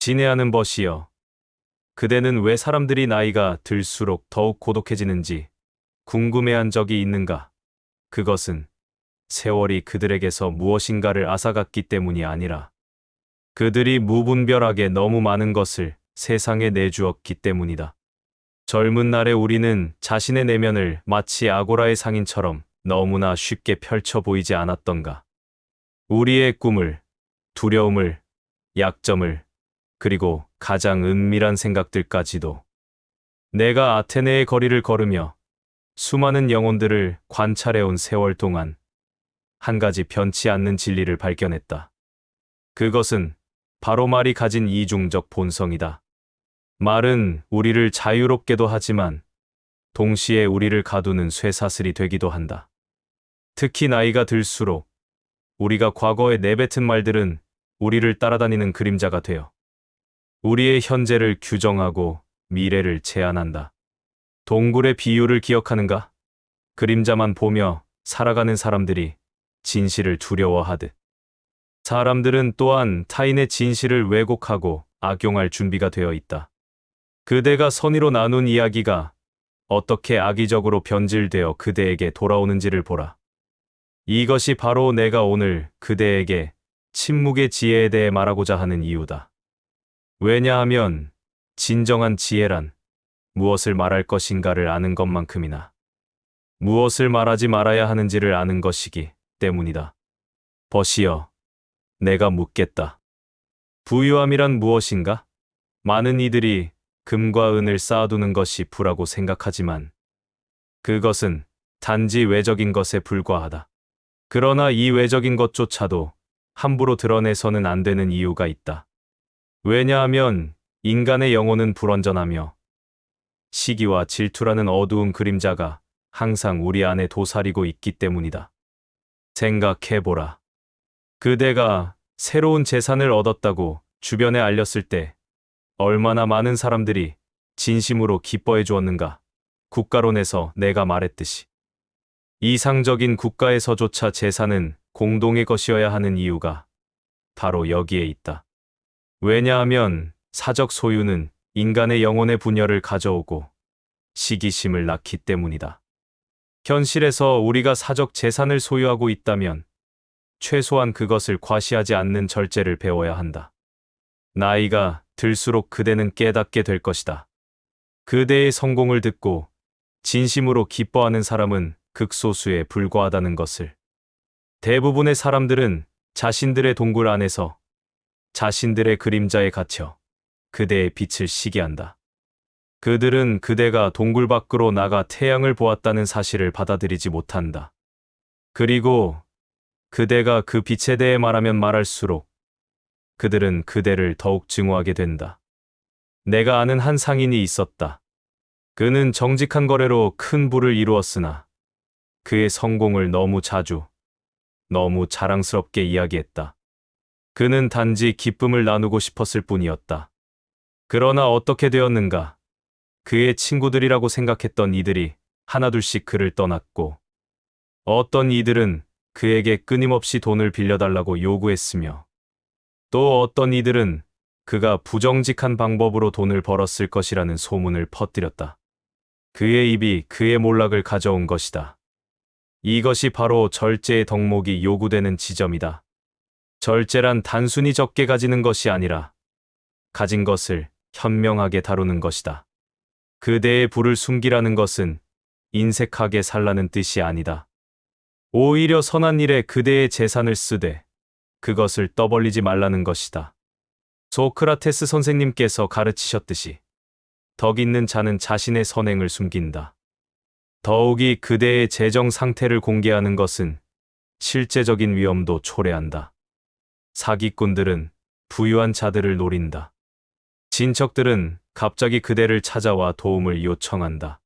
진해하는 벗이여. 그대는 왜 사람들이 나이가 들수록 더욱 고독해지는지 궁금해한 적이 있는가? 그것은 세월이 그들에게서 무엇인가를 앗아갔기 때문이 아니라 그들이 무분별하게 너무 많은 것을 세상에 내주었기 때문이다. 젊은 날의 우리는 자신의 내면을 마치 아고라의 상인처럼 너무나 쉽게 펼쳐 보이지 않았던가. 우리의 꿈을, 두려움을, 약점을, 그리고 가장 은밀한 생각들까지도. 내가 아테네의 거리를 걸으며 수많은 영혼들을 관찰해온 세월 동안 한 가지 변치 않는 진리를 발견했다. 그것은 바로 말이 가진 이중적 본성이다. 말은 우리를 자유롭게도 하지만 동시에 우리를 가두는 쇠사슬이 되기도 한다. 특히 나이가 들수록 우리가 과거에 내뱉은 말들은 우리를 따라다니는 그림자가 되어 우리의 현재를 규정하고 미래를 제한한다. 동굴의 비유를 기억하는가? 그림자만 보며 살아가는 사람들이 진실을 두려워하듯 사람들은 또한 타인의 진실을 왜곡하고 악용할 준비가 되어 있다. 그대가 선의로 나눈 이야기가 어떻게 악의적으로 변질되어 그대에게 돌아오는지를 보라. 이것이 바로 내가 오늘 그대에게 침묵의 지혜에 대해 말하고자 하는 이유다. 왜냐하면 진정한 지혜란 무엇을 말할 것인가를 아는 것만큼이나 무엇을 말하지 말아야 하는지를 아는 것이기 때문이다. 벗이여, 내가 묻겠다. 부유함이란 무엇인가? 많은 이들이 금과 은을 쌓아두는 것이 부라고 생각하지만 그것은 단지 외적인 것에 불과하다. 그러나 이 외적인 것조차도 함부로 드러내서는 안 되는 이유가 있다. 왜냐하면 인간의 영혼은 불완전하며 시기와 질투라는 어두운 그림자가 항상 우리 안에 도사리고 있기 때문이다. 생각해보라. 그대가 새로운 재산을 얻었다고 주변에 알렸을 때 얼마나 많은 사람들이 진심으로 기뻐해 주었는가. 국가론에서 내가 말했듯이 이상적인 국가에서조차 재산은 공동의 것이어야 하는 이유가 바로 여기에 있다. 왜냐하면 사적 소유는 인간의 영혼의 분열을 가져오고 시기심을 낳기 때문이다. 현실에서 우리가 사적 재산을 소유하고 있다면 최소한 그것을 과시하지 않는 절제를 배워야 한다. 나이가 들수록 그대는 깨닫게 될 것이다. 그대의 성공을 듣고 진심으로 기뻐하는 사람은 극소수에 불과하다는 것을. 대부분의 사람들은 자신들의 동굴 안에서 자신들의 그림자에 갇혀 그대의 빛을 시기한다. 그들은 그대가 동굴 밖으로 나가 태양을 보았다는 사실을 받아들이지 못한다. 그리고 그대가 그 빛에 대해 말하면 말할수록 그들은 그대를 더욱 증오하게 된다. 내가 아는 한 상인이 있었다. 그는 정직한 거래로 큰 부를 이루었으나 그의 성공을 너무 자주, 너무 자랑스럽게 이야기했다. 그는 단지 기쁨을 나누고 싶었을 뿐이었다. 그러나 어떻게 되었는가? 그의 친구들이라고 생각했던 이들이 하나둘씩 그를 떠났고 어떤 이들은 그에게 끊임없이 돈을 빌려달라고 요구했으며 또 어떤 이들은 그가 부정직한 방법으로 돈을 벌었을 것이라는 소문을 퍼뜨렸다. 그의 입이 그의 몰락을 가져온 것이다. 이것이 바로 절제의 덕목이 요구되는 지점이다. 절제란 단순히 적게 가지는 것이 아니라 가진 것을 현명하게 다루는 것이다. 그대의 부를 숨기라는 것은 인색하게 살라는 뜻이 아니다. 오히려 선한 일에 그대의 재산을 쓰되 그것을 떠벌리지 말라는 것이다. 소크라테스 선생님께서 가르치셨듯이 덕 있는 자는 자신의 선행을 숨긴다. 더욱이 그대의 재정 상태를 공개하는 것은 실제적인 위험도 초래한다. 사기꾼들은 부유한 자들을 노린다. 친척들은 갑자기 그대를 찾아와 도움을 요청한다.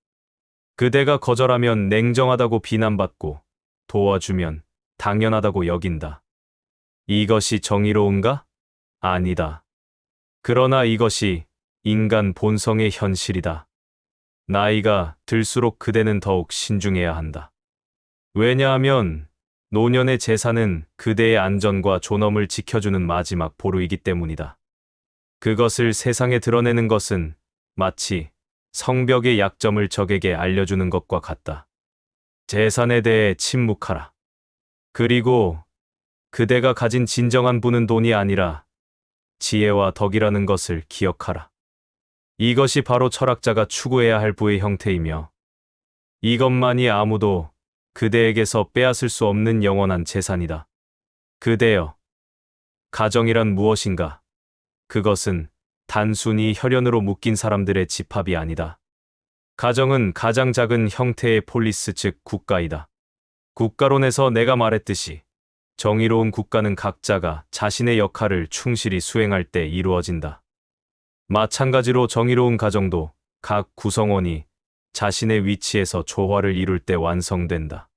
그대가 거절하면 냉정하다고 비난받고 도와주면 당연하다고 여긴다. 이것이 정의로운가? 아니다. 그러나 이것이 인간 본성의 현실이다. 나이가 들수록 그대는 더욱 신중해야 한다. 왜냐하면 노년의 재산은 그대의 안전과 존엄을 지켜주는 마지막 보루이기 때문이다. 그것을 세상에 드러내는 것은 마치 성벽의 약점을 적에게 알려주는 것과 같다. 재산에 대해 침묵하라. 그리고 그대가 가진 진정한 부는 돈이 아니라 지혜와 덕이라는 것을 기억하라. 이것이 바로 철학자가 추구해야 할 부의 형태이며 이것만이 아무도 그대에게서 빼앗을 수 없는 영원한 재산이다. 그대여, 가정이란 무엇인가? 그것은 단순히 혈연으로 묶인 사람들의 집합이 아니다. 가정은 가장 작은 형태의 폴리스 즉 국가이다. 국가론에서 내가 말했듯이 정의로운 국가는 각자가 자신의 역할을 충실히 수행할 때 이루어진다. 마찬가지로 정의로운 가정도 각 구성원이 자신의 위치에서 조화를 이룰 때 완성된다.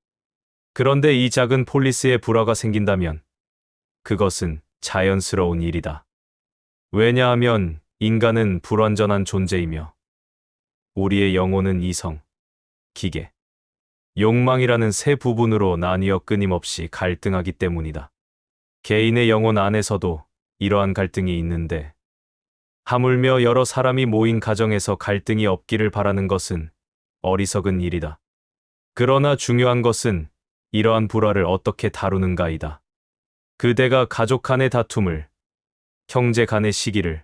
그런데 이 작은 폴리스에 불화가 생긴다면 그것은 자연스러운 일이다. 왜냐하면 인간은 불완전한 존재이며 우리의 영혼은 이성, 기계, 욕망이라는 세 부분으로 나뉘어 끊임없이 갈등하기 때문이다. 개인의 영혼 안에서도 이러한 갈등이 있는데 하물며 여러 사람이 모인 가정에서 갈등이 없기를 바라는 것은 어리석은 일이다. 그러나 중요한 것은 이러한 불화를 어떻게 다루는가이다. 그대가 가족 간의 다툼을, 형제 간의 시기를,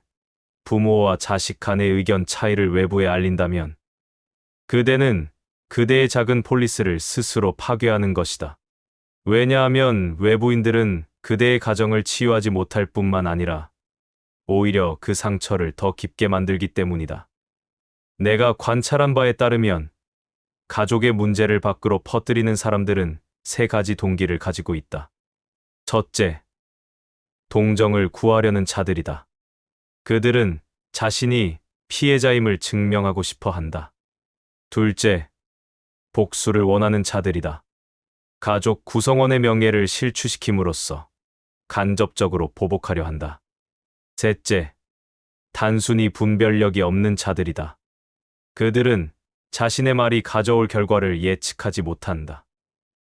부모와 자식 간의 의견 차이를 외부에 알린다면 그대는 그대의 작은 폴리스를 스스로 파괴하는 것이다. 왜냐하면 외부인들은 그대의 가정을 치유하지 못할 뿐만 아니라 오히려 그 상처를 더 깊게 만들기 때문이다. 내가 관찰한 바에 따르면 가족의 문제를 밖으로 퍼뜨리는 사람들은 세 가지 동기를 가지고 있다. 첫째, 동정을 구하려는 자들이다. 그들은 자신이 피해자임을 증명하고 싶어 한다. 둘째, 복수를 원하는 자들이다. 가족 구성원의 명예를 실추시킴으로써 간접적으로 보복하려 한다. 셋째, 단순히 분별력이 없는 자들이다. 그들은 자신의 말이 가져올 결과를 예측하지 못한다.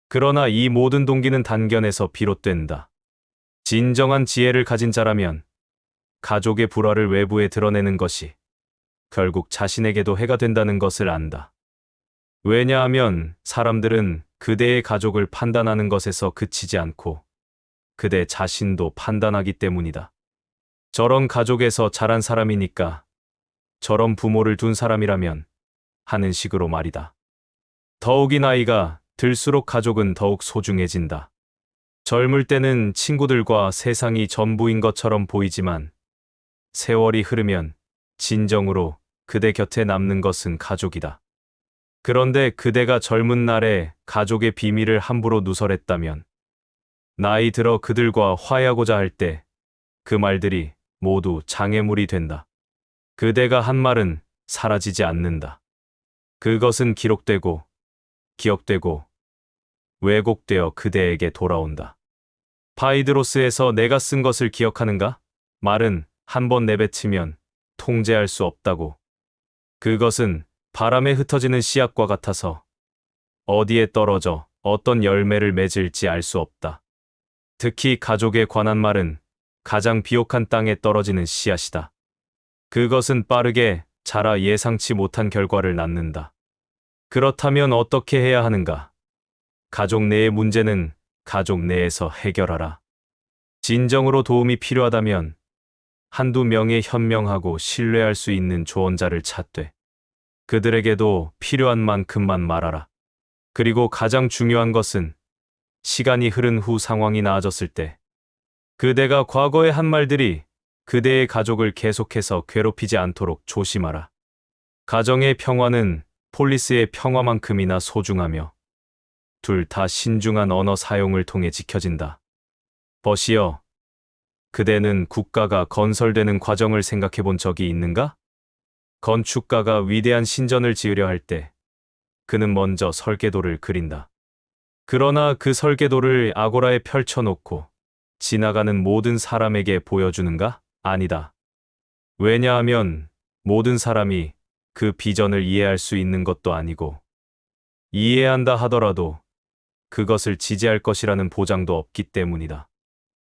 그러나 이 모든 동기는 단견에서 비롯된다. 진정한 지혜를 가진 자라면 가족의 불화를 외부에 드러내는 것이 결국 자신에게도 해가 된다는 것을 안다. 왜냐하면 사람들은 그대의 가족을 판단하는 것에서 그치지 않고 그대 자신도 판단하기 때문이다. 저런 가족에서 자란 사람이니까 저런 부모를 둔 사람이라면 하는 식으로 말이다. 더욱이 나이가 들수록 가족은 더욱 소중해진다. 젊을 때는 친구들과 세상이 전부인 것처럼 보이지만 세월이 흐르면 진정으로 그대 곁에 남는 것은 가족이다. 그런데 그대가 젊은 날에 가족의 비밀을 함부로 누설했다면 나이 들어 그들과 화해하고자 할 때 그 말들이 모두 장애물이 된다. 그대가 한 말은 사라지지 않는다. 그것은 기록되고 기억되고 왜곡되어 그대에게 돌아온다. 파이드로스에서 내가 쓴 것을 기억하는가? 말은 한 번 내뱉으면 통제할 수 없다고. 그것은 바람에 흩어지는 씨앗과 같아서 어디에 떨어져 어떤 열매를 맺을지 알 수 없다. 특히 가족에 관한 말은 가장 비옥한 땅에 떨어지는 씨앗이다. 그것은 빠르게 자라 예상치 못한 결과를 낳는다. 그렇다면 어떻게 해야 하는가? 가족 내의 문제는 가족 내에서 해결하라. 진정으로 도움이 필요하다면 한두 명의 현명하고 신뢰할 수 있는 조언자를 찾되 그들에게도 필요한 만큼만 말하라. 그리고 가장 중요한 것은 시간이 흐른 후 상황이 나아졌을 때 그대가 과거에 한 말들이 그대의 가족을 계속해서 괴롭히지 않도록 조심하라. 가정의 평화는 폴리스의 평화만큼이나 소중하며 둘 다 신중한 언어 사용을 통해 지켜진다. 버시어, 그대는 국가가 건설되는 과정을 생각해 본 적이 있는가? 건축가가 위대한 신전을 지으려 할 때 그는 먼저 설계도를 그린다. 그러나 그 설계도를 아고라에 펼쳐놓고 지나가는 모든 사람에게 보여주는가? 아니다. 왜냐하면 모든 사람이 그 비전을 이해할 수 있는 것도 아니고 이해한다 하더라도 그것을 지지할 것이라는 보장도 없기 때문이다.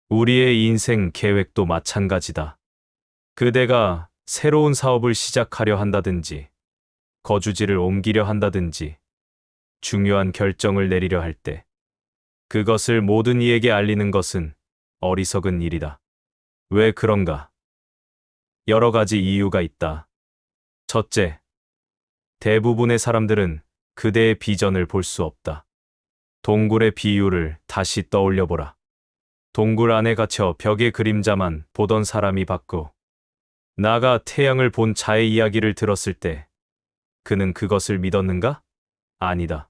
우리의 인생 계획도 마찬가지다. 그대가 새로운 사업을 시작하려 한다든지, 거주지를 옮기려 한다든지, 중요한 결정을 내리려 할 때, 그것을 모든 이에게 알리는 것은 어리석은 일이다. 왜 그런가? 여러 가지 이유가 있다. 첫째, 대부분의 사람들은 그대의 비전을 볼 수 없다. 동굴의 비유를 다시 떠올려 보라. 동굴 안에 갇혀 벽의 그림자만 보던 사람이 밖으로 나가 태양을 본 자의 이야기를 들었을 때 그는 그것을 믿었는가? 아니다.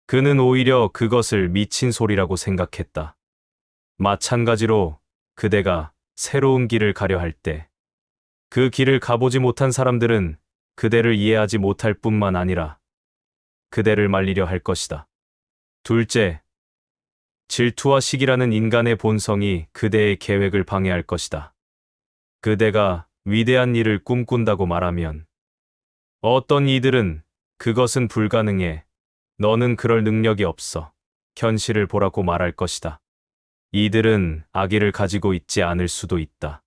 그는 오히려 그것을 미친 소리라고 생각했다. 마찬가지로 그대가 새로운 길을 가려 할 때 그 길을 가보지 못한 사람들은 그대를 이해하지 못할 뿐만 아니라 그대를 말리려 할 것이다. 둘째, 질투와 시기라는 인간의 본성이 그대의 계획을 방해할 것이다. 그대가 위대한 일을 꿈꾼다고 말하면 어떤 이들은 그것은 불가능해. 너는 그럴 능력이 없어. 현실을 보라고 말할 것이다. 이들은 악의를 가지고 있지 않을 수도 있다.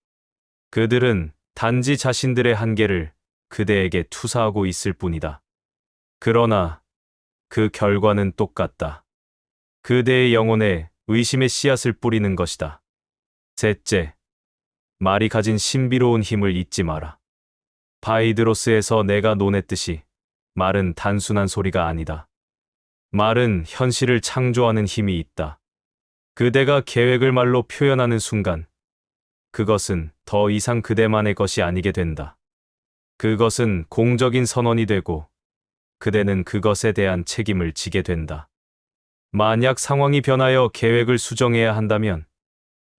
그들은 단지 자신들의 한계를 그대에게 투사하고 있을 뿐이다. 그러나 그 결과는 똑같다. 그대의 영혼에 의심의 씨앗을 뿌리는 것이다. 셋째, 말이 가진 신비로운 힘을 잊지 마라. 바이드로스에서 내가 논했듯이 말은 단순한 소리가 아니다. 말은 현실을 창조하는 힘이 있다. 그대가 계획을 말로 표현하는 순간 그것은 더 이상 그대만의 것이 아니게 된다. 그것은 공적인 선언이 되고 그대는 그것에 대한 책임을 지게 된다. 만약 상황이 변하여 계획을 수정해야 한다면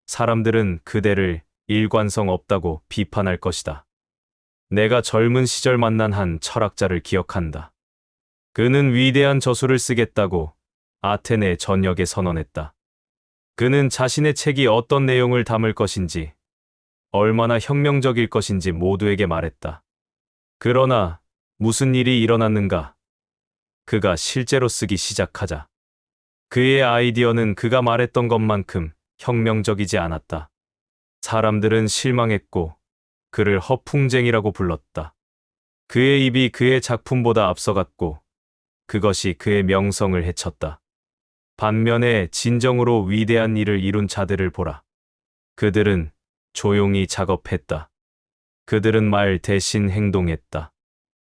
사람들은 그대를 일관성 없다고 비판할 것이다. 내가 젊은 시절 만난 한 철학자를 기억한다. 그는 위대한 저술을 쓰겠다고 아테네 전역에 선언했다. 그는 자신의 책이 어떤 내용을 담을 것인지, 얼마나 혁명적일 것인지 모두에게 말했다. 그러나 무슨 일이 일어났는가? 그가 실제로 쓰기 시작하자 그의 아이디어는 그가 말했던 것만큼 혁명적이지 않았다. 사람들은 실망했고 그를 허풍쟁이라고 불렀다. 그의 입이 그의 작품보다 앞서갔고 그것이 그의 명성을 해쳤다. 반면에 진정으로 위대한 일을 이룬 자들을 보라. 그들은 조용히 작업했다. 그들은 말 대신 행동했다.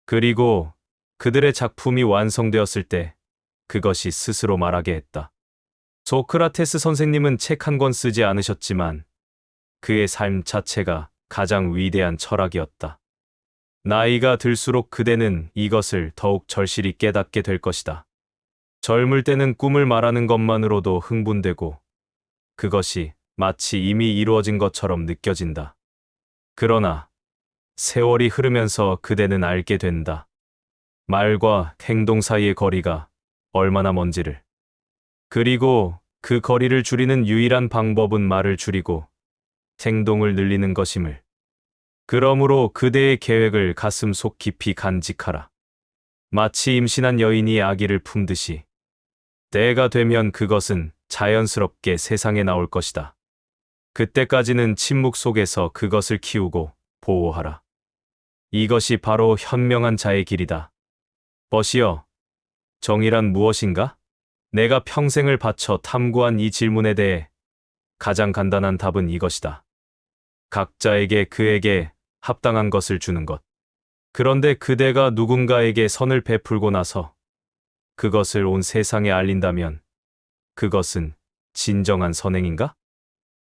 그리고 그들의 작품이 완성되었을 때 그것이 스스로 말하게 했다. 소크라테스 선생님은 책 한 권 쓰지 않으셨지만 그의 삶 자체가 가장 위대한 철학이었다. 나이가 들수록 그대는 이것을 더욱 절실히 깨닫게 될 것이다. 젊을 때는 꿈을 말하는 것만으로도 흥분되고 그것이 마치 이미 이루어진 것처럼 느껴진다. 그러나 세월이 흐르면서 그대는 알게 된다. 말과 행동 사이의 거리가 얼마나 먼지를. 그리고 그 거리를 줄이는 유일한 방법은 말을 줄이고 행동을 늘리는 것임을. 그러므로 그대의 계획을 가슴속 깊이 간직하라. 마치 임신한 여인이 아기를 품듯이. 때가 되면 그것은 자연스럽게 세상에 나올 것이다. 그때까지는 침묵 속에서 그것을 키우고 보호하라. 이것이 바로 현명한 자의 길이다. 벗이여, 정의란 무엇인가? 내가 평생을 바쳐 탐구한 이 질문에 대해 가장 간단한 답은 이것이다. 각자에게 그에게 합당한 것을 주는 것. 그런데 그대가 누군가에게 선을 베풀고 나서 그것을 온 세상에 알린다면 그것은 진정한 선행인가?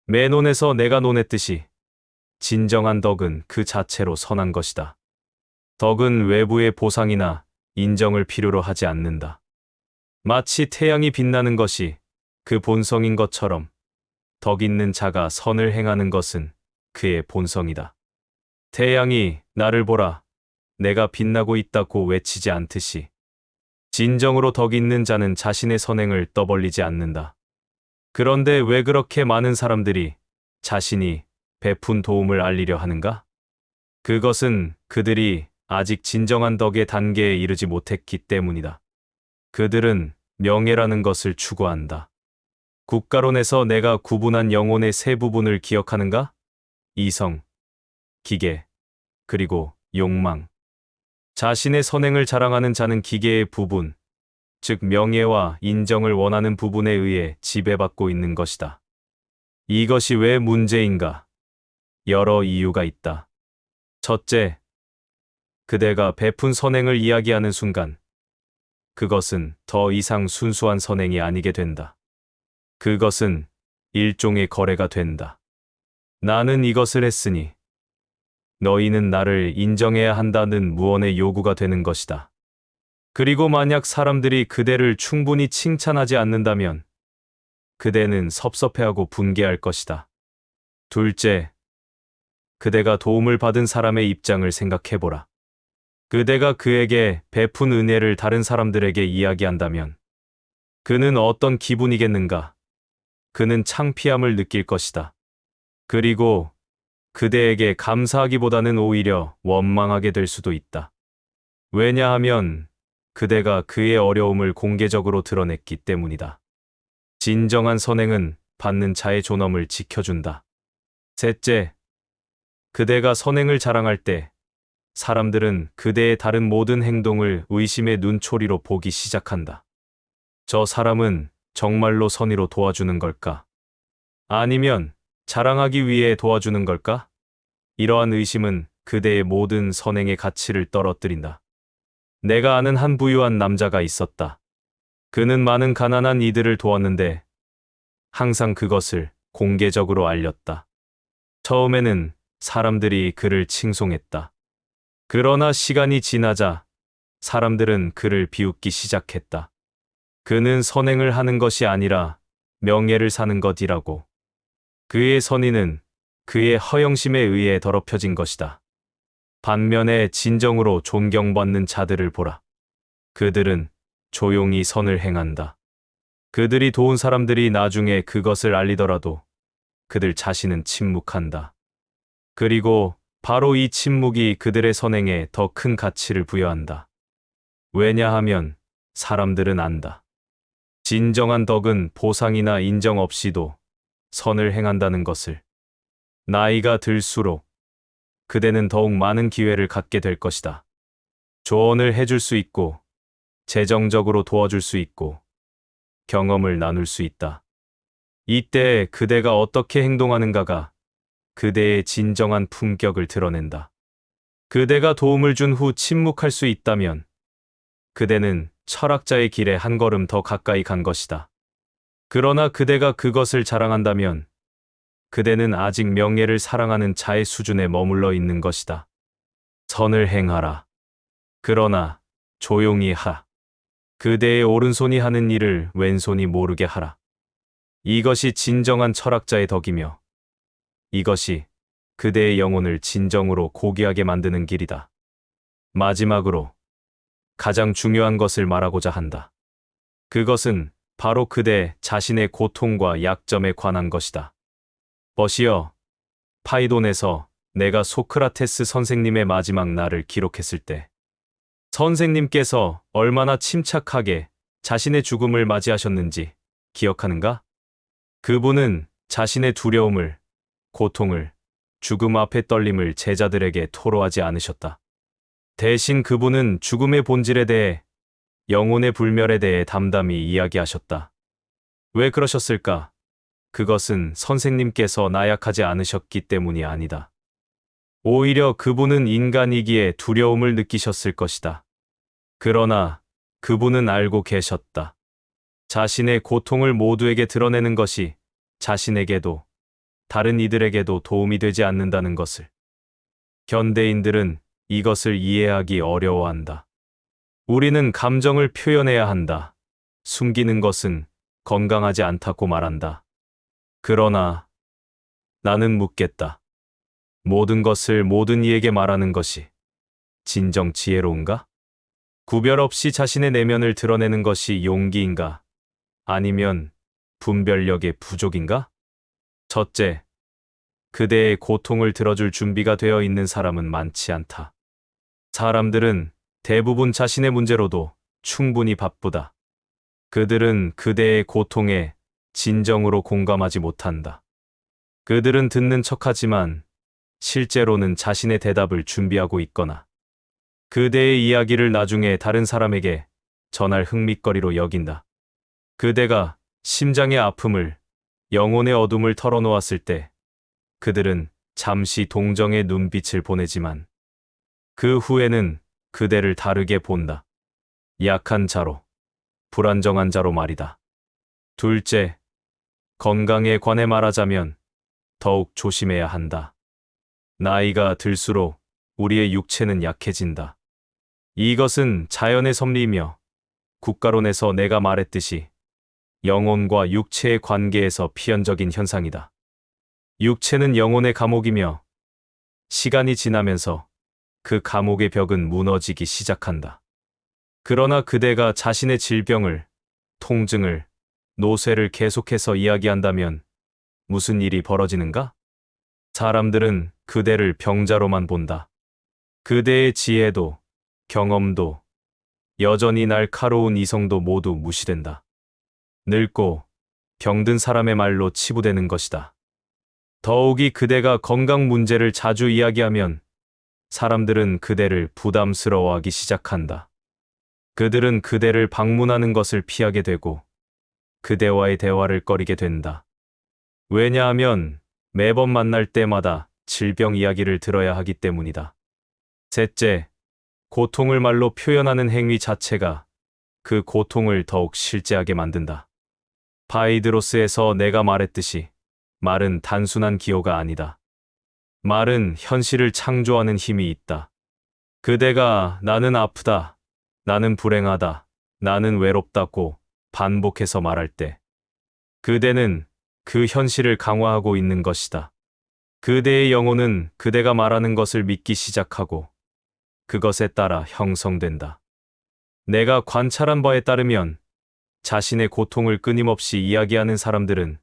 매논에서 내가 논했듯이 진정한 덕은 그 자체로 선한 것이다. 덕은 외부의 보상이나 인정을 필요로 하지 않는다. 마치 태양이 빛나는 것이 그 본성인 것처럼 덕 있는 자가 선을 행하는 것은 그의 본성이다. 태양이 나를 보라, 내가 빛나고 있다고 외치지 않듯이 진정으로 덕 있는 자는 자신의 선행을 떠벌리지 않는다. 그런데 왜 그렇게 많은 사람들이 자신이 베푼 도움을 알리려 하는가? 그것은 그들이 아직 진정한 덕의 단계에 이르지 못했기 때문이다. 그들은 명예라는 것을 추구한다. 국가론에서 내가 구분한 영혼의 세 부분을 기억하는가? 이성, 기계, 그리고 욕망. 자신의 선행을 자랑하는 자는 기계의 부분, 즉 명예와 인정을 원하는 부분에 의해 지배받고 있는 것이다. 이것이 왜 문제인가? 여러 이유가 있다. 첫째, 그대가 베푼 선행을 이야기하는 순간, 그것은 더 이상 순수한 선행이 아니게 된다. 그것은 일종의 거래가 된다. 나는 이것을 했으니 너희는 나를 인정해야 한다는 무언의 요구가 되는 것이다. 그리고 만약 사람들이 그대를 충분히 칭찬하지 않는다면 그대는 섭섭해하고 분개할 것이다. 둘째, 그대가 도움을 받은 사람의 입장을 생각해보라. 그대가 그에게 베푼 은혜를 다른 사람들에게 이야기한다면 그는 어떤 기분이겠는가? 그는 창피함을 느낄 것이다. 그리고 그대에게 감사하기보다는 오히려 원망하게 될 수도 있다. 왜냐하면 그대가 그의 어려움을 공개적으로 드러냈기 때문이다. 진정한 선행은 받는 자의 존엄을 지켜준다. 셋째, 그대가 선행을 자랑할 때 사람들은 그대의 다른 모든 행동을 의심의 눈초리로 보기 시작한다. 저 사람은 정말로 선의로 도와주는 걸까? 아니면 자랑하기 위해 도와주는 걸까? 이러한 의심은 그대의 모든 선행의 가치를 떨어뜨린다. 내가 아는 한 부유한 남자가 있었다. 그는 많은 가난한 이들을 도왔는데 항상 그것을 공개적으로 알렸다. 처음에는 사람들이 그를 칭송했다. 그러나 시간이 지나자 사람들은 그를 비웃기 시작했다. 그는 선행을 하는 것이 아니라 명예를 사는 것이라고. 그의 선의는 그의 허영심에 의해 더럽혀진 것이다. 반면에 진정으로 존경받는 자들을 보라. 그들은 조용히 선을 행한다. 그들이 도운 사람들이 나중에 그것을 알리더라도 그들 자신은 침묵한다. 그리고 바로 이 침묵이 그들의 선행에 더 큰 가치를 부여한다. 왜냐하면 사람들은 안다. 진정한 덕은 보상이나 인정 없이도 선을 행한다는 것을. 나이가 들수록 그대는 더욱 많은 기회를 갖게 될 것이다. 조언을 해줄 수 있고, 재정적으로 도와줄 수 있고, 경험을 나눌 수 있다. 이때 그대가 어떻게 행동하는가가 그대의 진정한 품격을 드러낸다. 그대가 도움을 준 후 침묵할 수 있다면 그대는 철학자의 길에 한 걸음 더 가까이 간 것이다. 그러나 그대가 그것을 자랑한다면 그대는 아직 명예를 사랑하는 자의 수준에 머물러 있는 것이다. 선을 행하라. 그러나 조용히 하. 그대의 오른손이 하는 일을 왼손이 모르게 하라. 이것이 진정한 철학자의 덕이며 이것이 그대의 영혼을 진정으로 고귀하게 만드는 길이다. 마지막으로 가장 중요한 것을 말하고자 한다. 그것은 바로 그대 자신의 고통과 약점에 관한 것이다. 버시어, 파이돈에서 내가 소크라테스 선생님의 마지막 날을 기록했을 때 선생님께서 얼마나 침착하게 자신의 죽음을 맞이하셨는지 기억하는가? 그분은 자신의 두려움을, 고통을, 죽음 앞의 떨림을 제자들에게 토로하지 않으셨다. 대신 그분은 죽음의 본질에 대해, 영혼의 불멸에 대해 담담히 이야기하셨다. 왜 그러셨을까? 그것은 선생님께서 나약하지 않으셨기 때문이 아니다. 오히려 그분은 인간이기에 두려움을 느끼셨을 것이다. 그러나 그분은 알고 계셨다. 자신의 고통을 모두에게 드러내는 것이 자신에게도 다른 이들에게도 도움이 되지 않는다는 것을. 현대인들은 이것을 이해하기 어려워한다. 우리는 감정을 표현해야 한다. 숨기는 것은 건강하지 않다고 말한다. 그러나 나는 묻겠다. 모든 것을 모든 이에게 말하는 것이 진정 지혜로운가? 구별 없이 자신의 내면을 드러내는 것이 용기인가? 아니면 분별력의 부족인가? 첫째, 그대의 고통을 들어줄 준비가 되어 있는 사람은 많지 않다. 사람들은 대부분 자신의 문제로도 충분히 바쁘다. 그들은 그대의 고통에 진정으로 공감하지 못한다. 그들은 듣는 척하지만 실제로는 자신의 대답을 준비하고 있거나 그대의 이야기를 나중에 다른 사람에게 전할 흥미거리로 여긴다. 그대가 심장의 아픔을, 영혼의 어둠을 털어놓았을 때 그들은 잠시 동정의 눈빛을 보내지만 그 후에는 그대를 다르게 본다. 약한 자로, 불안정한 자로 말이다. 둘째, 건강에 관해 말하자면 더욱 조심해야 한다. 나이가 들수록 우리의 육체는 약해진다. 이것은 자연의 섭리이며 국가론에서 내가 말했듯이 영혼과 육체의 관계에서 필연적인 현상이다. 육체는 영혼의 감옥이며 시간이 지나면서 그 감옥의 벽은 무너지기 시작한다. 그러나 그대가 자신의 질병을, 통증을, 노쇠를 계속해서 이야기한다면 무슨 일이 벌어지는가? 사람들은 그대를 병자로만 본다. 그대의 지혜도, 경험도, 여전히 날카로운 이성도 모두 무시된다. 늙고 병든 사람의 말로 치부되는 것이다. 더욱이 그대가 건강 문제를 자주 이야기하면 사람들은 그대를 부담스러워하기 시작한다. 그들은 그대를 방문하는 것을 피하게 되고 그대와의 대화를 꺼리게 된다. 왜냐하면 매번 만날 때마다 질병 이야기를 들어야 하기 때문이다. 셋째, 고통을 말로 표현하는 행위 자체가 그 고통을 더욱 실제하게 만든다. 바이드로스에서 내가 말했듯이 말은 단순한 기호가 아니다. 말은 현실을 창조하는 힘이 있다. 그대가 나는 아프다, 나는 불행하다, 나는 외롭다고 반복해서 말할 때 그대는 그 현실을 강화하고 있는 것이다. 그대의 영혼은 그대가 말하는 것을 믿기 시작하고 그것에 따라 형성된다. 내가 관찰한 바에 따르면 자신의 고통을 끊임없이 이야기하는 사람들은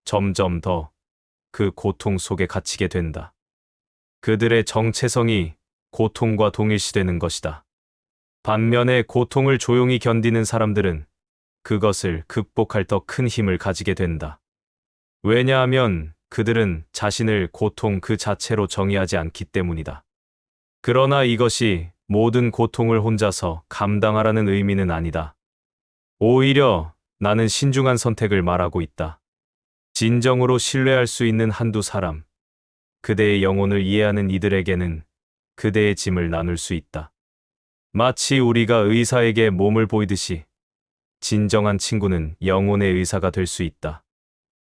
점점 더 그 고통 속에 갇히게 된다. 그들의 정체성이 고통과 동일시되는 것이다. 반면에 고통을 조용히 견디는 사람들은 그것을 극복할 더 큰 힘을 가지게 된다. 왜냐하면 그들은 자신을 고통 그 자체로 정의하지 않기 때문이다. 그러나 이것이 모든 고통을 혼자서 감당하라는 의미는 아니다. 오히려 나는 신중한 선택을 말하고 있다. 진정으로 신뢰할 수 있는 한두 사람, 그대의 영혼을 이해하는 이들에게는 그대의 짐을 나눌 수 있다. 마치 우리가 의사에게 몸을 보이듯이 진정한 친구는 영혼의 의사가 될 수 있다.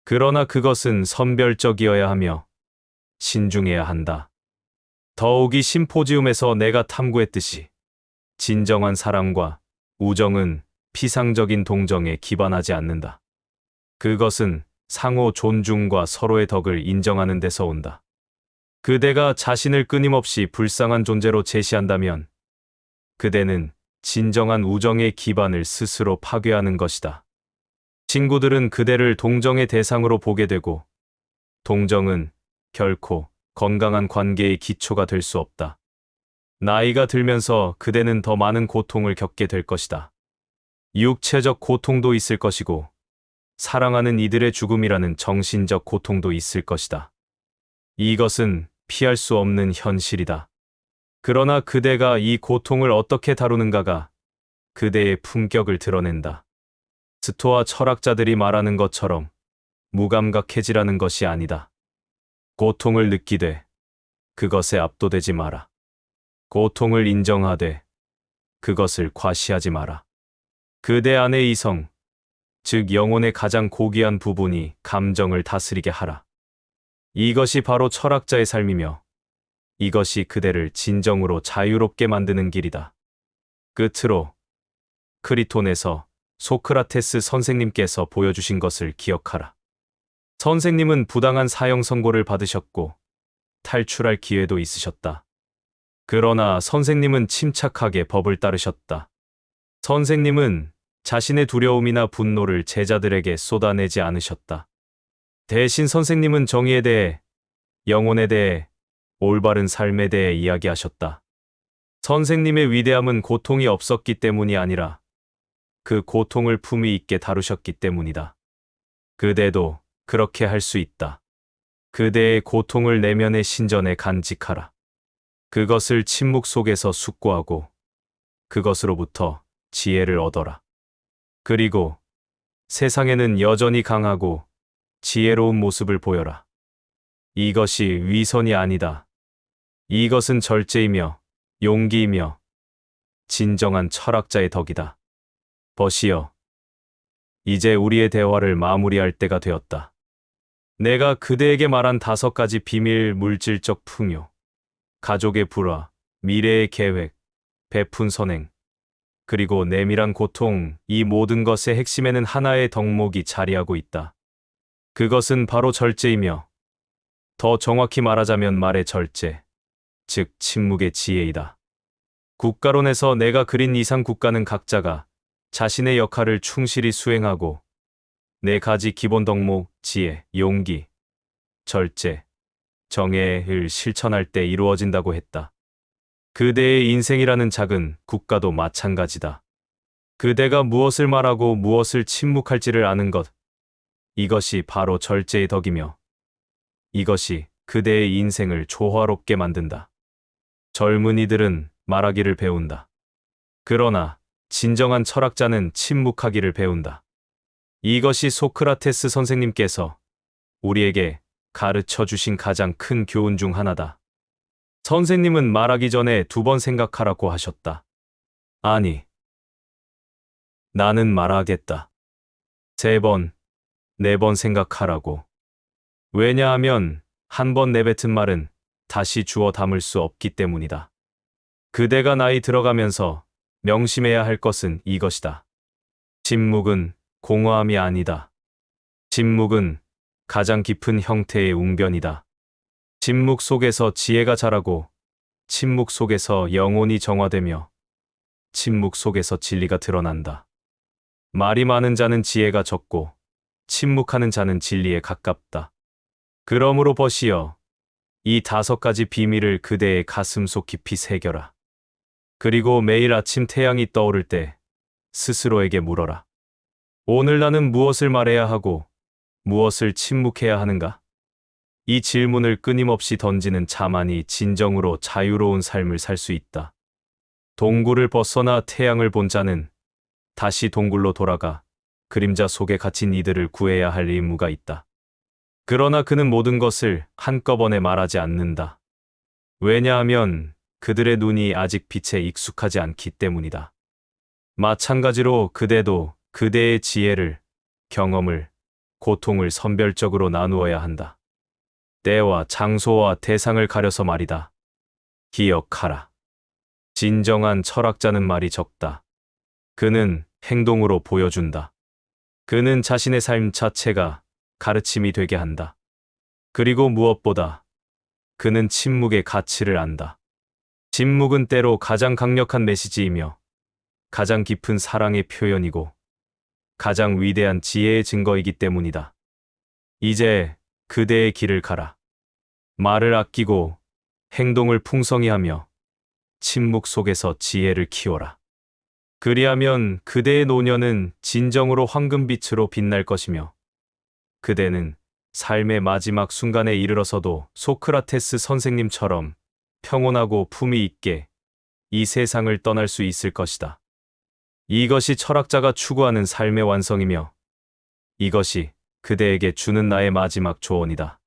그러나 그것은 선별적이어야 하며 신중해야 한다. 더욱이 심포지움에서 내가 탐구했듯이 진정한 사랑과 우정은 피상적인 동정에 기반하지 않는다. 그것은 상호 존중과 서로의 덕을 인정하는 데서 온다. 그대가 자신을 끊임없이 불쌍한 존재로 제시한다면 그대는 진정한 우정의 기반을 스스로 파괴하는 것이다. 친구들은 그대를 동정의 대상으로 보게 되고 동정은 결코 건강한 관계의 기초가 될 수 없다. 나이가 들면서 그대는 더 많은 고통을 겪게 될 것이다. 육체적 고통도 있을 것이고 사랑하는 이들의 죽음이라는 정신적 고통도 있을 것이다. 이것은 피할 수 없는 현실이다. 그러나 그대가 이 고통을 어떻게 다루는가가 그대의 품격을 드러낸다. 스토아 철학자들이 말하는 것처럼 무감각해지라는 것이 아니다. 고통을 느끼되 그것에 압도되지 마라. 고통을 인정하되 그것을 과시하지 마라. 그대 안의 이성, 즉 영혼의 가장 고귀한 부분이 감정을 다스리게 하라. 이것이 바로 철학자의 삶이며 이것이 그대를 진정으로 자유롭게 만드는 길이다. 끝으로 크리톤에서 소크라테스 선생님께서 보여주신 것을 기억하라. 선생님은 부당한 사형 선고를 받으셨고 탈출할 기회도 있으셨다. 그러나 선생님은 침착하게 법을 따르셨다. 선생님은 자신의 두려움이나 분노를 제자들에게 쏟아내지 않으셨다. 대신 선생님은 정의에 대해, 영혼에 대해, 올바른 삶에 대해 이야기하셨다. 선생님의 위대함은 고통이 없었기 때문이 아니라 그 고통을 품위 있게 다루셨기 때문이다. 그대도 그렇게 할 수 있다. 그대의 고통을 내면의 신전에 간직하라. 그것을 침묵 속에서 숙고하고 그것으로부터 지혜를 얻어라. 그리고 세상에는 여전히 강하고 지혜로운 모습을 보여라. 이것이 위선이 아니다. 이것은 절제이며 용기이며 진정한 철학자의 덕이다. 버시여, 이제 우리의 대화를 마무리할 때가 되었다. 내가 그대에게 말한 5가지 비밀, 물질적 풍요, 가족의 불화, 미래의 계획, 베푼 선행, 그리고 내밀한 고통, 이 모든 것의 핵심에는 하나의 덕목이 자리하고 있다. 그것은 바로 절제이며, 더 정확히 말하자면 말의 절제, 즉 침묵의 지혜이다. 국가론에서 내가 그린 이상 국가는 각자가 자신의 역할을 충실히 수행하고 4가지 기본 덕목, 지혜, 용기, 절제, 정의를 실천할 때 이루어진다고 했다. 그대의 인생이라는 작은 국가도 마찬가지다. 그대가 무엇을 말하고 무엇을 침묵할지를 아는 것, 이것이 바로 절제의 덕이며 이것이 그대의 인생을 조화롭게 만든다. 젊은이들은 말하기를 배운다. 그러나 진정한 철학자는 침묵하기를 배운다. 이것이 소크라테스 선생님께서 우리에게 가르쳐 주신 가장 큰 교훈 중 하나다. 선생님은 말하기 전에 2번 생각하라고 하셨다. 아니, 나는 말하겠다. 3번, 4번 생각하라고. 왜냐하면 한 번 내뱉은 말은 다시 주워 담을 수 없기 때문이다. 그대가 나이 들어가면서 명심해야 할 것은 이것이다. 침묵은 공허함이 아니다. 침묵은 가장 깊은 형태의 웅변이다. 침묵 속에서 지혜가 자라고, 침묵 속에서 영혼이 정화되며, 침묵 속에서 진리가 드러난다. 말이 많은 자는 지혜가 적고, 침묵하는 자는 진리에 가깝다. 그러므로 버시여, 이 5가지 비밀을 그대의 가슴속 깊이 새겨라. 그리고 매일 아침 태양이 떠오를 때 스스로에게 물어라. 오늘 나는 무엇을 말해야 하고 무엇을 침묵해야 하는가? 이 질문을 끊임없이 던지는 자만이 진정으로 자유로운 삶을 살 수 있다. 동굴을 벗어나 태양을 본 자는 다시 동굴로 돌아가 그림자 속에 갇힌 이들을 구해야 할 의무가 있다. 그러나 그는 모든 것을 한꺼번에 말하지 않는다. 왜냐하면 그들의 눈이 아직 빛에 익숙하지 않기 때문이다. 마찬가지로 그대도 그대의 지혜를, 경험을, 고통을 선별적으로 나누어야 한다. 때와 장소와 대상을 가려서 말이다. 기억하라. 진정한 철학자는 말이 적다. 그는 행동으로 보여준다. 그는 자신의 삶 자체가 가르침이 되게 한다. 그리고 무엇보다 그는 침묵의 가치를 안다. 침묵은 때로 가장 강력한 메시지이며 가장 깊은 사랑의 표현이고 가장 위대한 지혜의 증거이기 때문이다. 이제 그대의 길을 가라. 말을 아끼고 행동을 풍성히 하며 침묵 속에서 지혜를 키워라. 그리하면 그대의 노년은 진정으로 황금빛으로 빛날 것이며 그대는 삶의 마지막 순간에 이르러서도 소크라테스 선생님처럼 평온하고 품위 있게 이 세상을 떠날 수 있을 것이다. 이것이 철학자가 추구하는 삶의 완성이며 이것이 그대에게 주는 나의 마지막 조언이다.